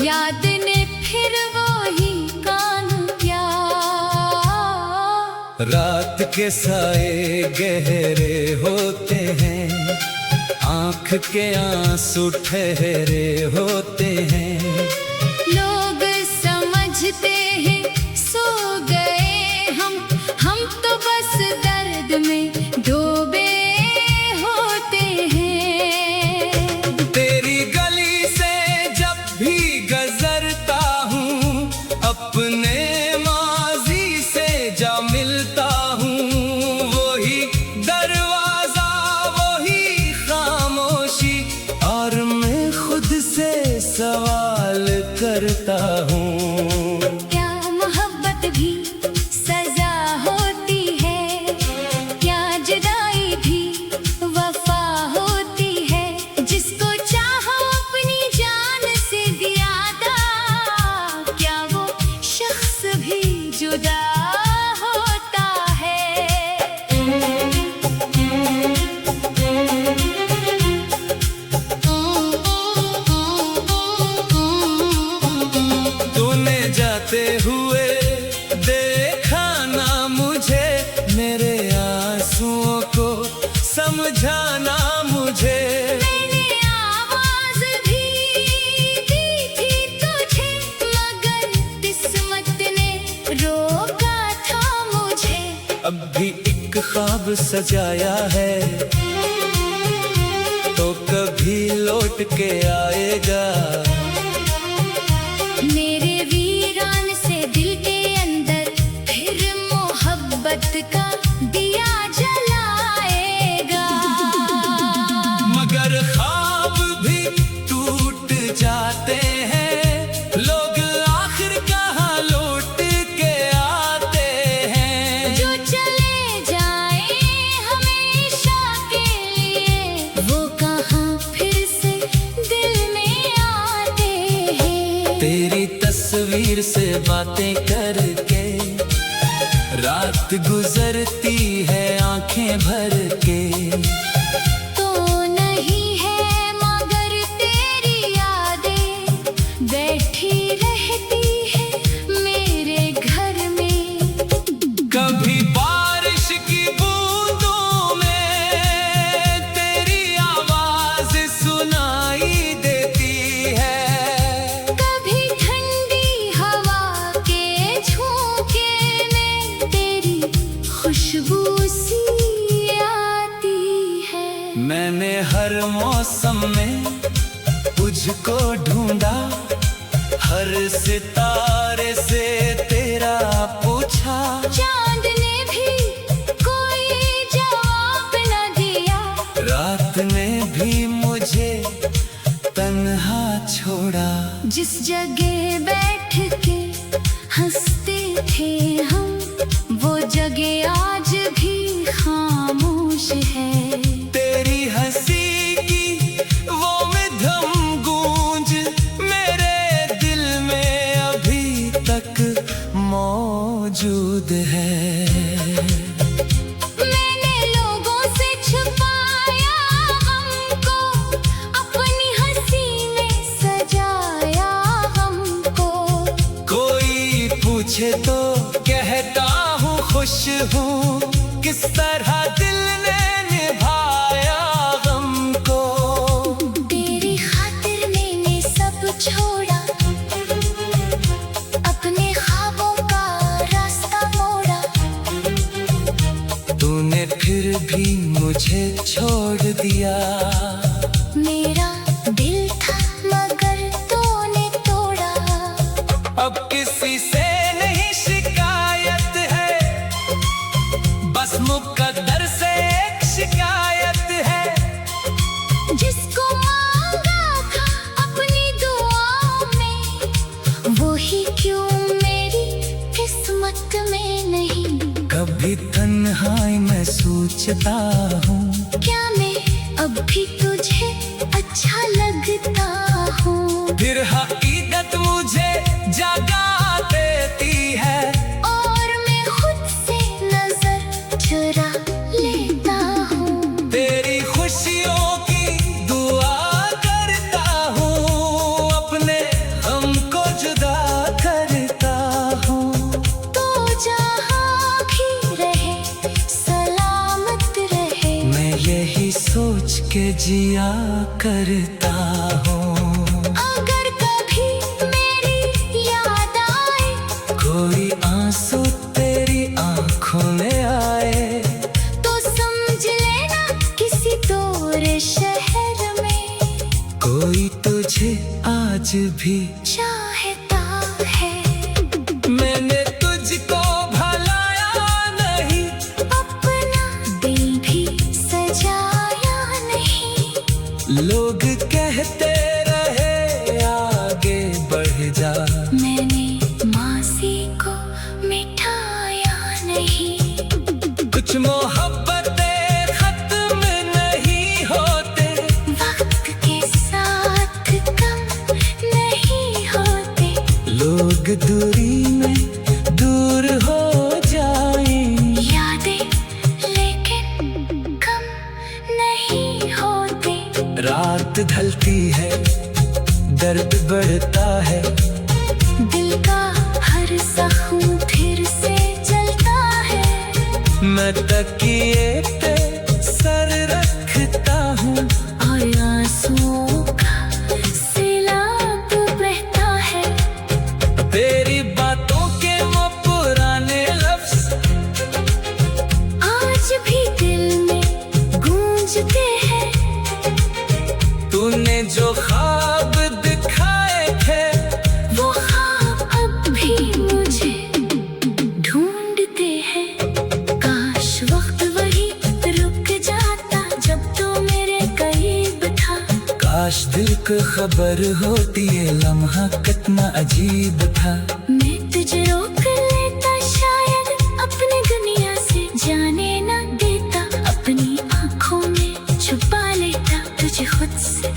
याद ने फिर वही कान क्या। रात के साए गहरे होते हैं, आँख के आंसू ठहरे होते हैं। लोग समझते हैं सो गए हम तो बस दर्द में डूबे होते हैं। तेरी गली से जब भी गुजरता हूँ, अपने माजी से जा मिलता हूँ। वही दरवाजा वही खामोशी, और मैं खुद से सवाल करता हूँ। क्या मोहब्बत भी सजा होती है, क्या जुदाई भी वफा होती है। जिसको चाहो अपनी जान से ज्यादा, क्या वो शख्स भी जुदा होता है। तूने जाते हुए देखा ना मुझे, मेरे आंसुओं को समझाना मुझे। मैंने आवाज भी दी थी तुझे, मगर किस्मत ने रोका था मुझे। अब भी एक ख्वाब सजाया है, तो कभी लौट के आएगा। मेरे वीरान से दिल के अंदर फिर मोहब्बत का दिया जलाएगा। मगर ख्वाब भी टूट जाते हैं, लोग आखिर कहाँ लौट के आते हैं। जो चले जाए हमेशा के लिए, वो कहाँ फिर से दिल में आते हैं। तेरी तस्वीर से बातें करके रात गुजरती है आंखें भर के। तो नहीं है मगर तेरी यादें बैठी रहती है मेरे घर में। कभी बारिश की बूंदों में तेरी आवाज सुनाई देती है। कभी ठंडी हवा के झोंके में तेरी खुशबू सी आती है। मैंने हर मौसम में तुझको ढूंढा, हर सितारे से तेरा पूछा। चांद ने भी कोई जवाब न दिया, रात ने भी मुझे तन्हा छोड़ा। जिस जगह बैठ के हंसते थे हम, वो जगह आज भी खामोश है। तेरी हंसी की वो मधुर गूंज मेरे दिल में अभी तक मौजूद है। मैंने लोगों से छुपाया हमको, अपनी हंसी में सजाया हमको। कोई पूछे तो कहता हूँ खुश हूँ, किस तरह दिल ने निभाया हमको। तेरी खातिर मैंने सब छोड़ा, अपने ख्वाबों का रास्ता मोड़ा। तूने फिर भी मुझे छोड़ दिया। मेरा दिल था मगर तूने तोड़ा। अब किसी से नहीं शिकायत है, बस मुकद्दर से एक शिकायत है। जिसको मांगा था अपनी दुआओं में, वो ही क्यों मेरी किस्मत में नहीं। कभी तन्हाई में सोचता हूँ, क्या मैं अब भी तुझे अच्छा लगता हूँ। फिर हकीकत मुझे जगा देती है, और मैं खुद से नजर चुरा लेता हूँ। तेरी खुशियों की दुआ करता हूँ, अपने हम जिया करता हूँ। अगर कभी मेरी याद आए, कोई आंसू तेरी आंखों में आए, तो समझ लेना किसी दूर शहर में कोई तुझे आज भी चाहता है। मैंने तुझको भलाया नहीं, अपना दिल भी सजाया नहीं। लोग कहते रहे आगे बढ़ जा, मैंने मासी को मिटाया नहीं। कुछ मोहब्बतें खत्म नहीं होते, वक्त के साथ कम नहीं होते। लोग दूरी में दूर हो जाएं, यादें लेकिन कम नहीं होते। रात ढलती है, दर्द बढ़ता है, दिल का हर जख्म फिर से जलता है। मैं तकिए पे सर रखता हूँ, और आंसुओं का सैलाब बहता है। तेरी बातों के वो पुराने लफ्ज आज भी दिल में गूंजते हैं। तूने जो ख्वाब दिखाए थे, वो ख्वाब अब भी मुझे ढूंढते हैं। काश वक्त वही रुक जाता जब तो मेरे करीब था। काश दिल को खबर होती ये लम्हा कितना अजीब था। मैं तुझे रोक लेता, शायद अपनी दुनिया से जाने न देता। अपनी आंखों में छुपा लेता, तुझे खुद से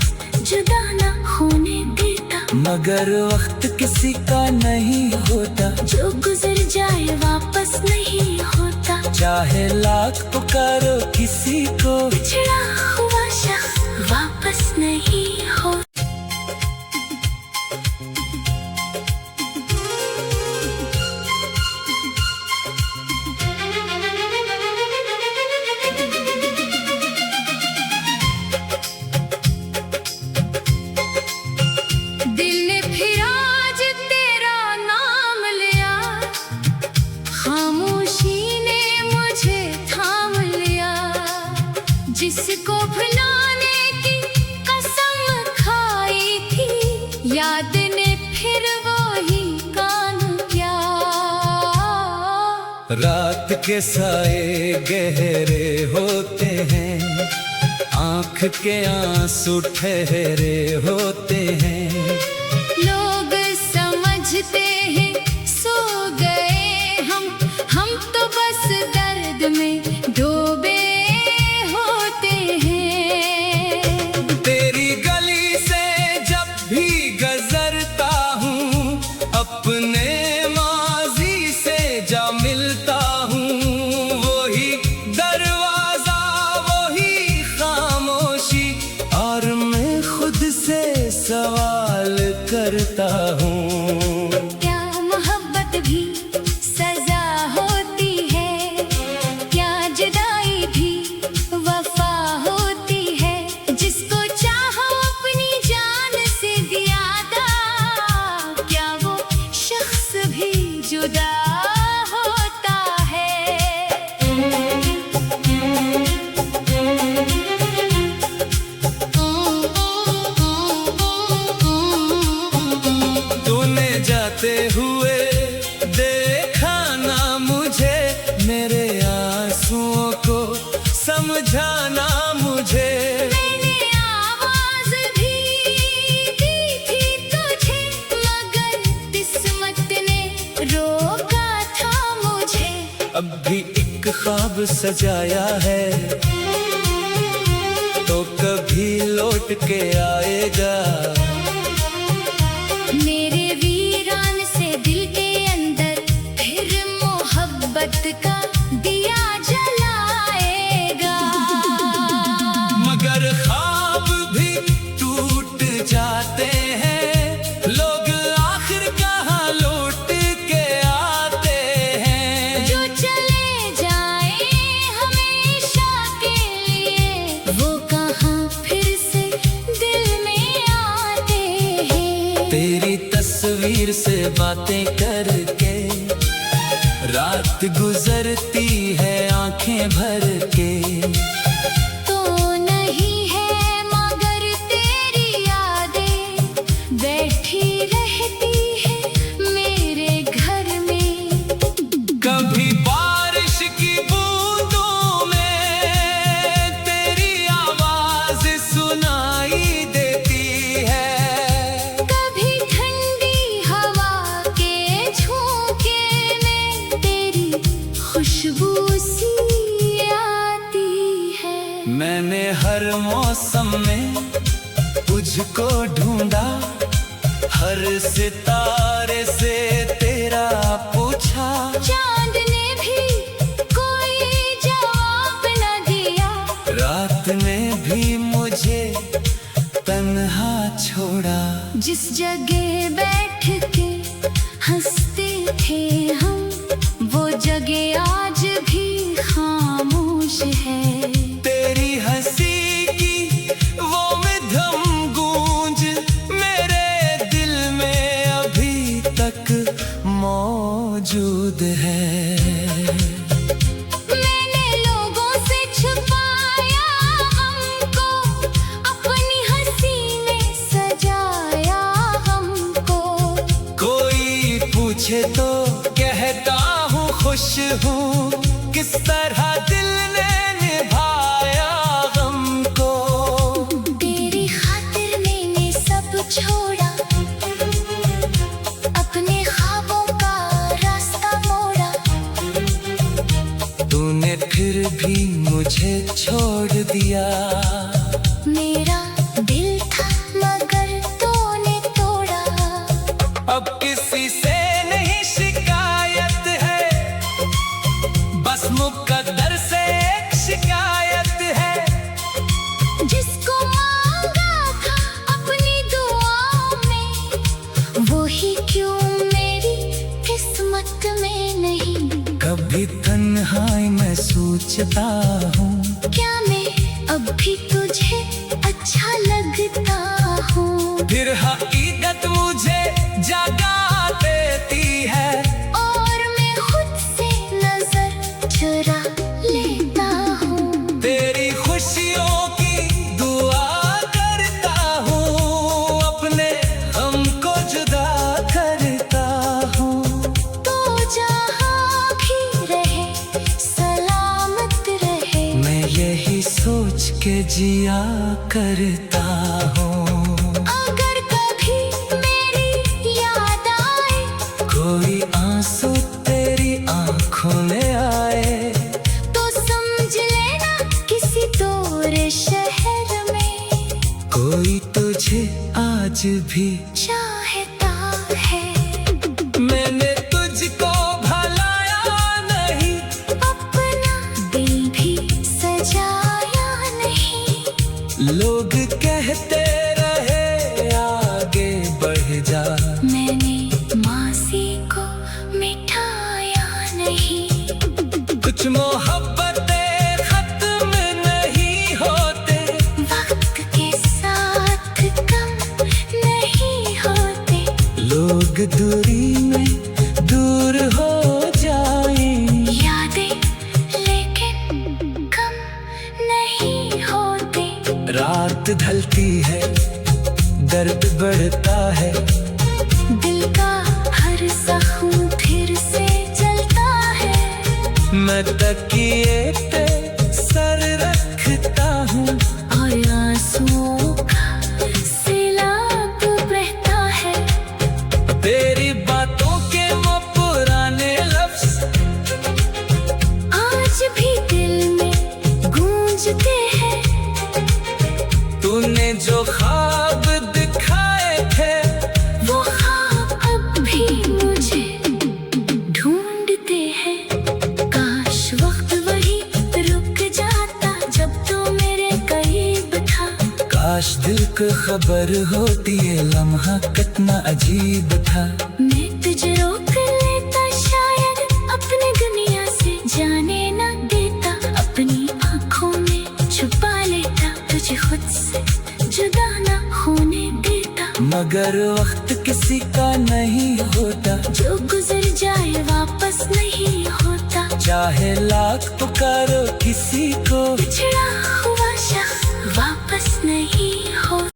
जुदा न होने देता। मगर वक्त किसी का नहीं होता, जो गुजर जाए वापस नहीं होता। चाहे लाख पुकारो किसी को, बिछड़ा हुआ शख्स वापस नहीं हो। दिल ने फिर आज तेरा नाम लिया, खामोशी ने मुझे थाम लिया। जिसको भुलाने की कसम खाई थी, याद ने फिर वही कान किया। रात के साए गहरे होते हैं, आँख के आंसू ठहरे होते हैं। लोग समझते हैं सो गए हम तो बस दर्द में डूबे होते हैं। तेरी गली से जब भी गुजरता हूँ, अपने माजी से जा मिलता हूँ। वही दरवाजा, वही खामोशी, और मैं खुद से सवाल करता हूँ। क्या मोहब्बत भी सजा होती है? क्या जुदाई भी वफा होती है? जिसको चाहो अपनी जान से ज्यादा, क्या वो शख्स भी जुदा होता है? तूने जाते हुए देखा ना मुझे, मेरे आंसुओं को समझाना मुझे। मैंने आवाज भी दी थी तुझे, मगर किस्मत ने रोका था मुझे। अब भी एक ख्वाब सजाया है, तो कभी लौट के आएगा। मेरे वीरान से दिल के अंदर फिर मोहब्बत का दिया जलाएगा। मगर ख्वाब भी टूट जाते हैं, लोग आखिर कहाँ लौट के आते हैं। जो चले जाए हमेशा के लिए, वो कहाँ फिर तेरी तस्वीर से बातें करके रात गुजरती है आंखें भर के। तो नहीं है मगर तेरी यादें बैठी रहती है मेरे घर में। कभी बारिश की बूंदों में तेरी आवाज सुनाई देती है। कभी ठंडी हवा के झोंके में तेरी खुशबू सी आती है। मैंने हर मौसम में तुझको ढूंढा, हर सितारे से तेरा पूछा। चांद ने भी कोई जवाब न दिया, रात में भी मुझे तन्हा छोड़ा। जिस जगह बैठ के हंसते थे हम, वो जगह आज भी खामोश है। तेरी हंसी की वो मधुर गूंज मेरे दिल में अभी तक मौजूद है। मैंने लोगों से छुपाया हमको, अपनी हंसी में सजाया हमको। कोई पूछे तो कहता हूँ खुश हूँ, किस तरह दिल ने निभाया हमको। तेरी खातिर मैंने सब छोड़ा, अपने ख्वाबों का रास्ता मोड़ा। तूने फिर भी मुझे छोड़ दिया। मेरा दिल था मगर तूने तोड़ा। अब किसी से नहीं शिकायत है, बस मुकद्दर से एक शिकायत है। जिसको मांगा था अपनी दुआओं में, वो ही क्यों मेरी किस्मत में नहीं। कभी तन्हाई में सोचता हूँ, क्या मैं अब भी तुझे अच्छा लगता हूँ। फिर हकीकत मुझे जगा देती है। और मैं खुद से नजर चुरा लेता हूँ। तेरी खुशियों की दुआ करता हूँ, अपने हमको जुदा करता हूँ। तो जहाँ भी रहे सलामत रहे, मैं यही सोच के जिया करता हूँ। अगर कभी मेरी याद आए, कोई आंसू तेरी आंखों में आए, तो समझ लेना किसी दूर शहर में कोई तुझे आज भी चाहता है। मैंने तुझको भलाया नहीं, अपना दिल भी सजाया नहीं। लोग कहते रहे आगे बढ़ जा। मैंने मासी को मिठाया नहीं। कुछ मोहब्बतें खत्म नहीं होते, वक्त के साथ कम नहीं होते। लोग दूरी में दूर हो जाएं, यादें लेकिन कम नहीं होते। रात ढलती है, दर्द बढ़ता है। दिल का हर जख्म फिर से जलता है। मैं तकिए पे सर रखता हूँ, और आंसुओं का सैलाब बहता है। तेरी बातों के वो पुराने लफ्ज आज भी दिल में गूंजते हैं। तूने जो ख्वाब दिखाए थे, वो ख्वाब अब भी मुझे ढूंढते हैं। काश वक्त वही रुक जाता जब तू मेरे करीब था। काश दिल को खबर होती ये लम्हा कितना अजीब था। मैं तुझे रोक लेता शायद अपनी दुनिया से जाने न देता। अपनी आंखों में छुपा लेता तुझे खुद से जुदा न होने देता। मगर वक्त किसी का नहीं होता, जो गुजर जाए वापस नहीं होता। चाहे लाख पुकारो किसी को, बिछड़ा हुआ